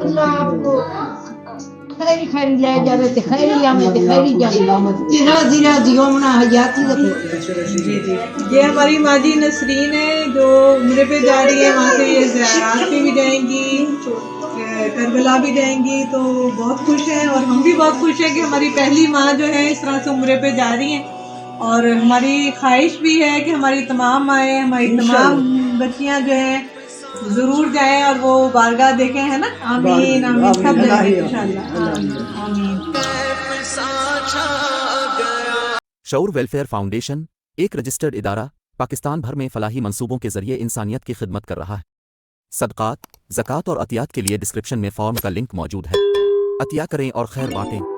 अल्लाह आपको खैर खैर ले जावे ते खैर यामे ते खैर जावे राजी राजी होना हयाती रखे। जी जी, ये हमारी माजी नसरीन है जो उम्रे पे जा रही है, वहाँ से ये ज़ियारात पे भी जाएंगी, करबला भी जाएंगी, तो बहुत खुश हैं और हम भी बहुत खुश हैं कि हमारी पहली माँ जो है इस तरह से उम्रे पे जा रही हैं। और हमारी ख्वाहिश भी है कि हमारी तमाम माएँ, हमारी तमाम बच्चियाँ जो हैं ज़रूर जाएं और वो बारगाह देखें, है ना। आमीन आमीन, सब जाएंगे इंशाल्लाह। आमीन। शऊर वेलफेयर फाउंडेशन एक रजिस्टर्ड इदारा पाकिस्तान भर में फलाही मंसूबों के जरिए इंसानियत की खिदमत कर रहा है। सदक़ात, ज़कात और अतियात के लिए डिस्क्रिप्शन में फॉर्म का लिंक मौजूद है। अतिया करें और खैर बांटें।